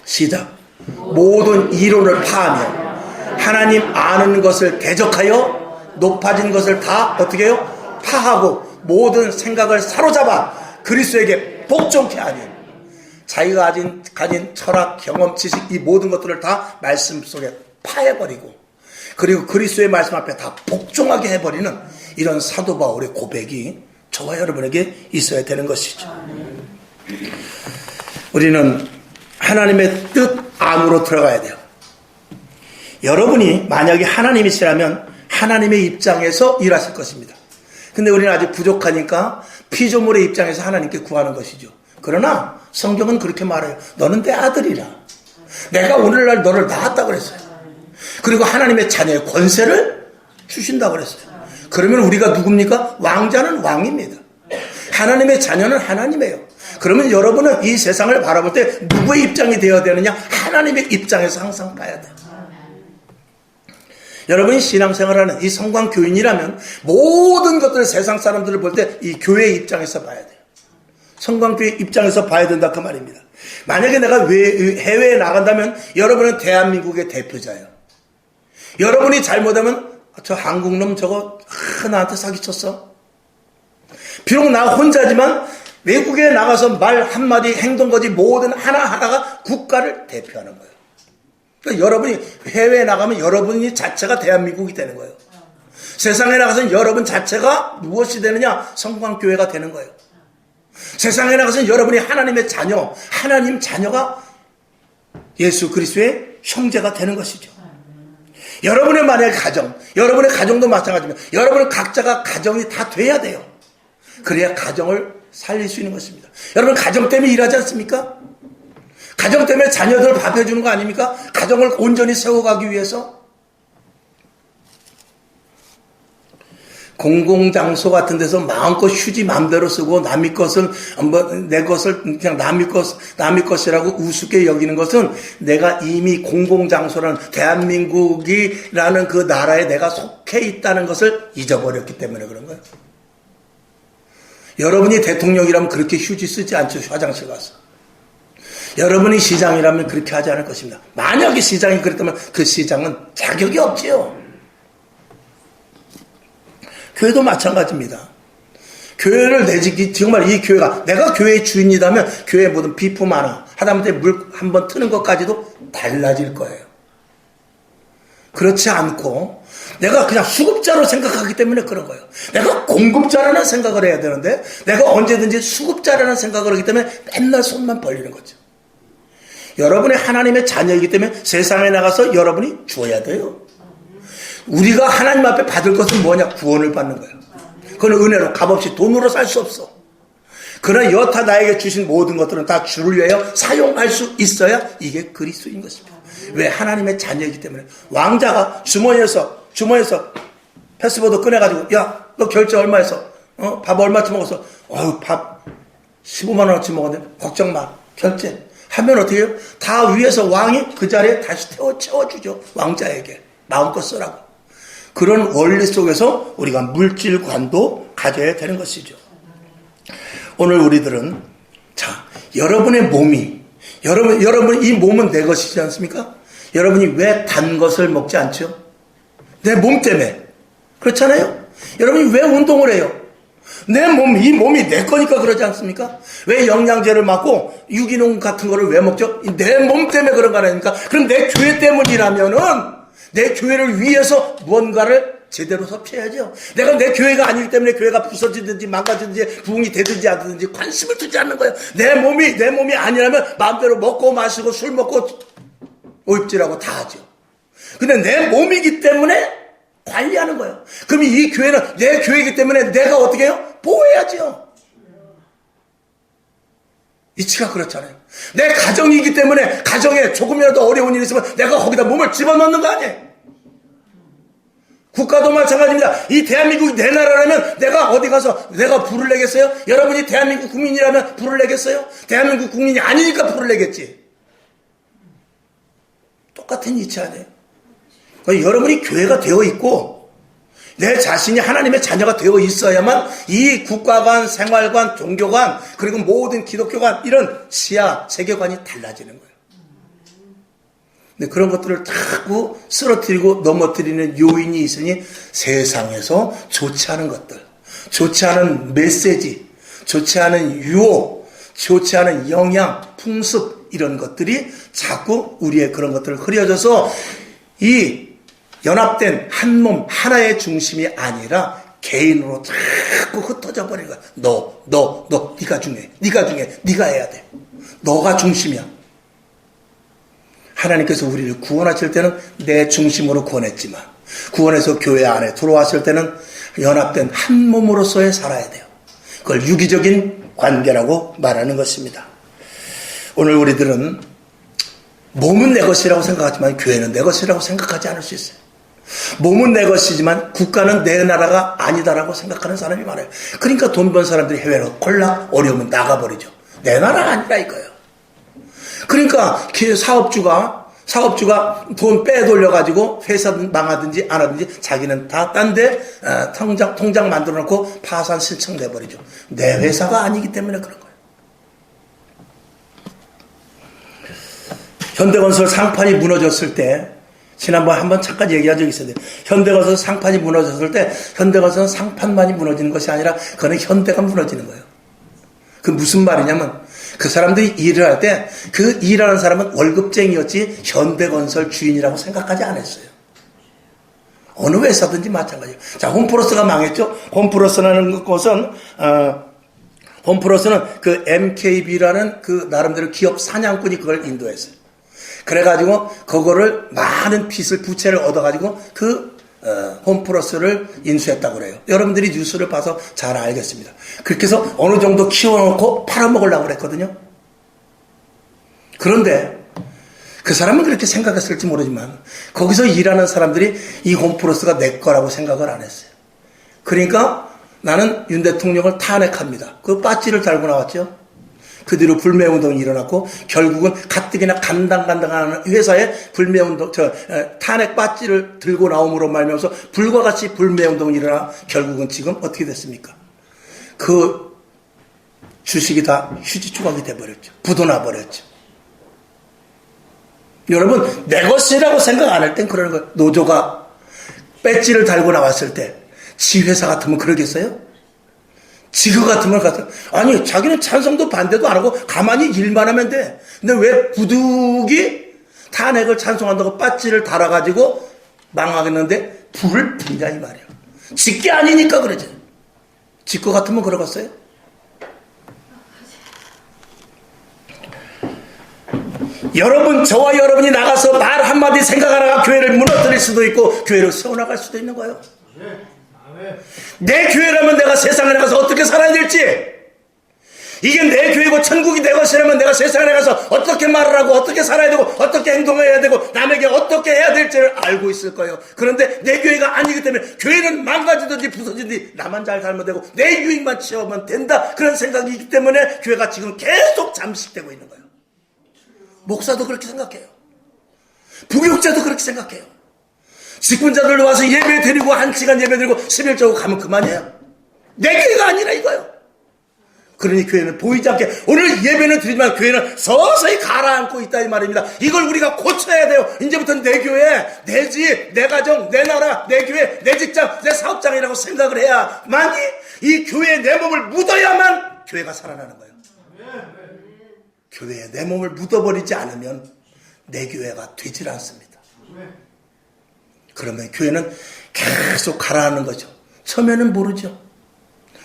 시작. 모든 이론을 파하며 하나님 아는 것을 대적하여 높아진 것을 다 어떻게 해요? 파하고 모든 생각을 사로잡아 그리스도에게 복종케 하니. 자기가 가진 철학, 경험, 지식, 이 모든 것들을 다 말씀 속에 파해버리고 그리고 그리스도의 말씀 앞에 다 복종하게 해버리는 이런 사도 바울의 고백이 저와 여러분에게 있어야 되는 것이죠. 우리는 하나님의 뜻 안으로 들어가야 돼요. 여러분이 만약에 하나님이시라면 하나님의 입장에서 일하실 것입니다. 근데 우리는 아직 부족하니까 피조물의 입장에서 하나님께 구하는 것이죠. 그러나 성경은 그렇게 말해요. 너는 내 아들이라. 내가 오늘날 너를 낳았다고 그랬어요. 그리고 하나님의 자녀의 권세를 주신다고 그랬어요. 그러면 우리가 누굽니까? 왕자는 왕입니다. 하나님의 자녀는 하나님이에요. 그러면 여러분은 이 세상을 바라볼 때 누구의 입장이 되어야 되느냐? 하나님의 입장에서 항상 봐야 돼요. 여러분이 신앙생활하는 이 성광교인이라면 모든 것들을 세상 사람들을 볼 때 이 교회의 입장에서 봐야 돼요. 성광교회 입장에서 봐야 된다 그 말입니다. 만약에 내가 해외에 나간다면 여러분은 대한민국의 대표자예요. 여러분이 잘못하면 저 한국놈 저거 나한테 사기쳤어. 비록 나 혼자지만 외국에 나가서 말 한마디 행동거지 모든 하나하나가 국가를 대표하는 거예요. 그러니까 여러분이 해외에 나가면 여러분이 자체가 대한민국이 되는 거예요. 세상에 나가서는 여러분 자체가 무엇이 되느냐? 성광교회가 되는 거예요. 세상에 나가서는 여러분이 하나님의 자녀, 하나님 자녀가 예수 그리스도의 형제가 되는 것이죠. 여러분의 만약에 가정, 여러분의 가정도 마찬가지입니다. 여러분은 각자가 가정이 다 돼야 돼요. 그래야 가정을 살릴 수 있는 것입니다. 여러분 가정 때문에 일하지 않습니까? 가정 때문에 자녀들 밥 해주는 거 아닙니까? 가정을 온전히 세워가기 위해서. 공공장소 같은 데서 마음껏 휴지 마음대로 쓰고 남의 것을 내 것을 그냥 남의 것이라고 우습게 여기는 것은 내가 이미 공공장소라는 대한민국이라는 그 나라에 내가 속해 있다는 것을 잊어버렸기 때문에 그런 거예요. 여러분이 대통령이라면 그렇게 휴지 쓰지 않죠. 화장실 가서. 여러분이 시장이라면 그렇게 하지 않을 것입니다. 만약에 시장이 그랬다면 그 시장은 자격이 없지요. 교회도 마찬가지입니다. 교회를 내지기 정말 이 교회가 내가 교회의 주인이라면 교회에 모든 비품 하나 하다못해 물 한번 트는 것까지도 달라질 거예요. 그렇지 않고 내가 그냥 수급자로 생각하기 때문에 그런 거예요. 내가 공급자라는 생각을 해야 되는데 내가 언제든지 수급자라는 생각을 하기 때문에 맨날 손만 벌리는 거죠. 여러분이 하나님의 자녀이기 때문에 세상에 나가서 여러분이 주어야 돼요. 우리가 하나님 앞에 받을 것은 뭐냐? 구원을 받는 거예요. 그건 은혜로 값없이 돈으로 살 수 없어. 그러나 여타 나에게 주신 모든 것들은 다 주를 위하여 사용할 수 있어야 이게 그리스도인 것입니다. 왜? 하나님의 자녀이기 때문에. 왕자가 주머니에서 패스보드 꺼내가지고 야, 너 결제 얼마 했어? 밥 얼마치 먹었어? 밥 15만 원어치 먹었는데 걱정 마. 결제. 하면 어떻게 해요? 다 위에서 왕이 그 자리에 다시 채워주죠. 왕자에게. 마음껏 쓰라고. 그런 원리 속에서 우리가 물질관도 가져야 되는 것이죠. 오늘 우리들은 자, 여러분의 몸이 여러분 이 몸은 내 것이지 않습니까? 여러분이 왜 단 것을 먹지 않죠? 내 몸 때문에. 그렇잖아요? 여러분이 왜 운동을 해요? 이 몸이 내 거니까 그러지 않습니까? 왜 영양제를 맞고 유기농 같은 거를 왜 먹죠? 내 몸 때문에 그런 거 아닙니까? 그럼 내 교회 때문이라면은 내 교회를 위해서 무언가를 제대로 섭취해야죠. 내가 내 교회가 아니기 때문에 교회가 부서지든지 망가지든지 부흥이 되든지 안 되든지 관심을 두지 않는 거예요. 내 몸이 아니라면 마음대로 먹고 마시고 술 먹고 오입질하고 다 하죠. 근데 내 몸이기 때문에 관리하는 거예요. 그럼 이 교회는 내 교회이기 때문에 내가 어떻게 해요? 보호해야죠. 이치가 그렇잖아요. 내 가정이기 때문에 가정에 조금이라도 어려운 일이 있으면 내가 거기다 몸을 집어넣는 거 아니에요. 국가도 마찬가지입니다. 이 대한민국이 내 나라라면 내가 어디 가서 내가 불을 내겠어요? 여러분이 대한민국 국민이라면 불을 내겠어요? 대한민국 국민이 아니니까 불을 내겠지. 똑같은 이치 아니에요. 그러니까 여러분이 교회가 되어 있고 내 자신이 하나님의 자녀가 되어 있어야만 이 국가관, 생활관, 종교관 그리고 모든 기독교관 이런 시야, 세계관이 달라지는 거예요. 근데 그런 것들을 자꾸 쓰러뜨리고 넘어뜨리는 요인이 있으니 세상에서 좋지 않은 것들, 좋지 않은 메시지, 좋지 않은 유혹, 좋지 않은 영양, 풍습 이런 것들이 자꾸 우리의 그런 것들을 흐려져서 이 연합된 한 몸 하나의 중심이 아니라 개인으로 자꾸 흩어져 버리는 거야. 너 네가 중요해. 네가 해야 돼. 너가 중심이야. 하나님께서 우리를 구원하실 때는 내 중심으로 구원했지만 구원해서 교회 안에 들어왔을 때는 연합된 한 몸으로서의 살아야 돼요. 그걸 유기적인 관계라고 말하는 것입니다. 오늘 우리들은 몸은 내 것이라고 생각하지만 교회는 내 것이라고 생각하지 않을 수 있어요. 몸은 내 것이지만 국가는 내 나라가 아니다라고 생각하는 사람이 많아요. 그러니까 돈 번 사람들이 해외로 콜라 어려우면 나가버리죠. 내 나라가 아니라 이거예요. 그러니까 사업주가 돈 빼돌려가지고 회사 망하든지 안 하든지 자기는 다 딴 데 통장 만들어 놓고 파산 신청 내버리죠. 내 회사가 아니기 때문에 그런 거예요. 현대건설 상판이 무너졌을 때 지난번 한번 잠깐 얘기한 적이 있었는데 현대건설 상판이 무너졌을 때 현대건설은 상판만이 무너지는 것이 아니라 그거는 현대가 무너지는 거예요. 그 무슨 말이냐면 그 사람들이 일을 할 때 그 일하는 사람은 월급쟁이였지 현대건설 주인이라고 생각하지 않았어요. 어느 회사든지 마찬가지예요. 자, 홈플러스가 망했죠. 홈플러스라는 것은 홈플러스는 그 MKB라는 그 나름대로 기업 사냥꾼이 그걸 인도했어요. 그래가지고 그거를 많은 빚을 부채를 얻어가지고 그 홈플러스를 인수했다고 그래요. 여러분들이 뉴스를 봐서 잘 알겠습니다. 그렇게 해서 어느 정도 키워놓고 팔아먹으려고 그랬거든요. 그런데 그 사람은 그렇게 생각했을지 모르지만 거기서 일하는 사람들이 이 홈플러스가 내 거라고 생각을 안 했어요. 그러니까 나는 윤 대통령을 탄핵합니다. 그 빠지를 달고 나왔죠. 그 뒤로 불매운동이 일어났고 결국은 가뜩이나 간당간당한 회사에 탄핵 빠지를 들고 나옴으로 말미암아서 불과 같이 불매운동이 일어나 결국은 지금 어떻게 됐습니까? 그 주식이 다 휴지 조각이 돼버렸죠. 부도나 버렸죠. 여러분 내 것이라고 생각 안 할 땐 그러는 거예요. 노조가 배지를 달고 나왔을 때 지 회사 같으면 그러겠어요? 지그 같으면 아니 자기는 찬성도 반대도 안 하고 가만히 일만 하면 돼. 근데 왜 부득이 탄핵을 찬성한다고 배지를 달아가지고 망하겠는데 불을 핀다 이 말이에요. 지게 아니니까 그러지. 지거 같으면 그러겠어요? 여러분 저와 여러분이 나가서 말 한마디 생각 하나가 교회를 무너뜨릴 수도 있고 교회를 세워나갈 수도 있는 거예요. 내 교회라면 내가 세상에 나가서 어떻게 살아야 될지 이게 내 교회고 천국이 내 것이라면 내가 세상에 나가서 어떻게 말을 하고 어떻게 살아야 되고 어떻게 행동해야 되고 남에게 어떻게 해야 될지를 알고 있을 거예요. 그런데 내 교회가 아니기 때문에 교회는 망가지든지 부서지든지 나만 잘 살면 되고 내 유익만 취하면 된다, 그런 생각이 있기 때문에 교회가 지금 계속 잠식되고 있는 거예요. 목사도 그렇게 생각해요. 부교육자도 그렇게 생각해요. 직분자들 와서 예배 드리고 1시간 예배 드리고 11조고 가면 그만이에요. 내 교회가 아니라 이거예요. 그러니 교회는 보이지 않게, 오늘 예배는 드리지만 교회는 서서히 가라앉고 있다 이 말입니다. 이걸 우리가 고쳐야 돼요. 이제부터는 내 교회, 내 집, 내 가정, 내 나라, 내 교회, 내 직장, 내 사업장이라고 생각을 해야만이 이 교회에 내 몸을 묻어야만 교회가 살아나는 거예요. 교회에 내 몸을 묻어버리지 않으면 내 교회가 되질 않습니다. 그러면 교회는 계속 가라앉는 거죠. 처음에는 모르죠.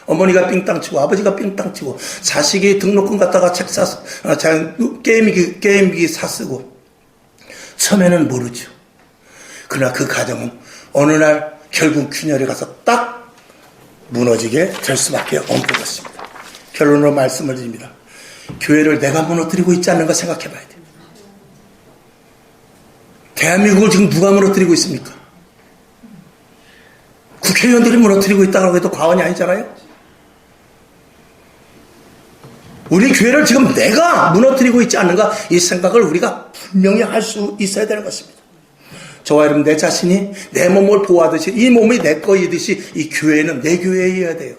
어머니가 삥땅치고 아버지가 삥땅치고 자식이 등록금 갖다가 책 사서 게임기 사쓰고 처음에는 모르죠. 그러나 그 가정은 어느 날 결국 균열에 가서 딱 무너지게 될 수밖에 없는 것입니다. 결론으로 말씀을 드립니다. 교회를 내가 무너뜨리고 있지 않는가 생각해 봐야 돼요. 대한민국을 지금 누가 무너뜨리고 있습니까? 국회의원들이 무너뜨리고 있다고 해도 과언이 아니잖아요. 우리 교회를 지금 내가 무너뜨리고 있지 않는가, 이 생각을 우리가 분명히 할 수 있어야 되는 것입니다. 저와 여러분, 내 자신이 내 몸을 보호하듯이 이 몸이 내 거이듯이 이 교회는 내 교회여야 돼요.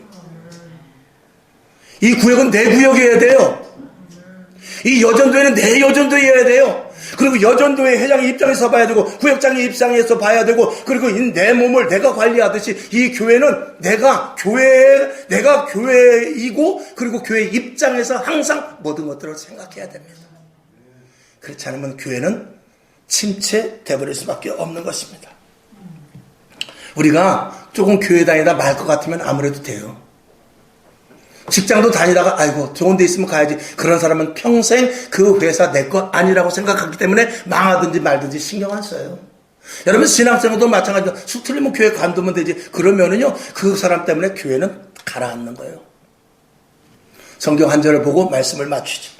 이 구역은 내 구역이어야 돼요. 이 여전도회는 내 여전도회여야 돼요. 그리고 여전도회 회장의 입장에서 봐야 되고 구역장의 입장에서 봐야 되고, 그리고 내 몸을 내가 관리하듯이 이 교회는 내가 교회이고, 그리고 교회 입장에서 항상 모든 것들을 생각해야 됩니다. 그렇지 않으면 교회는 침체되어버릴 수밖에 없는 것입니다. 우리가 조금 교회 다니다 말 것 같으면 아무래도 돼요. 직장도 다니다가 아이고 좋은 데 있으면 가야지, 그런 사람은 평생 그 회사 내 것 아니라고 생각하기 때문에 망하든지 말든지 신경 안 써요. 여러분, 신앙생활도 마찬가지로 수 틀리면 교회 관두면 되지, 그러면은요 그 사람 때문에 교회는 가라앉는 거예요. 성경 한 절을 보고 말씀을 맞추죠.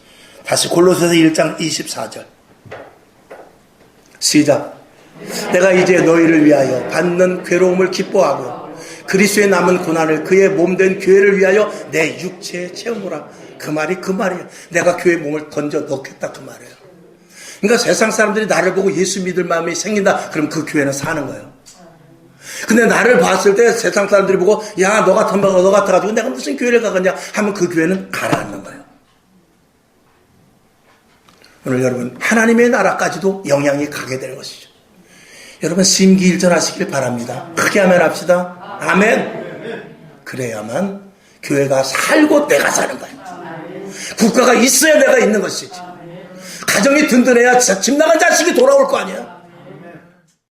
다시 골로새서 1장 24절 시작. 내가 이제 너희를 위하여 받는 괴로움을 기뻐하고 그리스도의 남은 고난을 그의 몸된 교회를 위하여 내 육체에 채우노라. 그 말이에요. 내가 교회 몸을 던져 넣겠다, 그 말이에요. 그러니까 세상 사람들이 나를 보고 예수 믿을 마음이 생긴다, 그럼 그 교회는 사는 거예요. 근데 나를 봤을 때 세상 사람들이 보고 야 너 같아가지고 내가 무슨 교회를 가겠냐 하면 그 교회는 가라앉는 거예요. 오늘 여러분, 하나님의 나라까지도 영향이 가게 되는 것이죠. 여러분, 심기일전하시길 바랍니다. 크게 아멘 합시다. 아멘. 그래야만 교회가 살고 내가 사는 거예요. 국가가 있어야 내가 있는 것이지. 가정이 든든해야 집 나간 자식이 돌아올 거 아니야.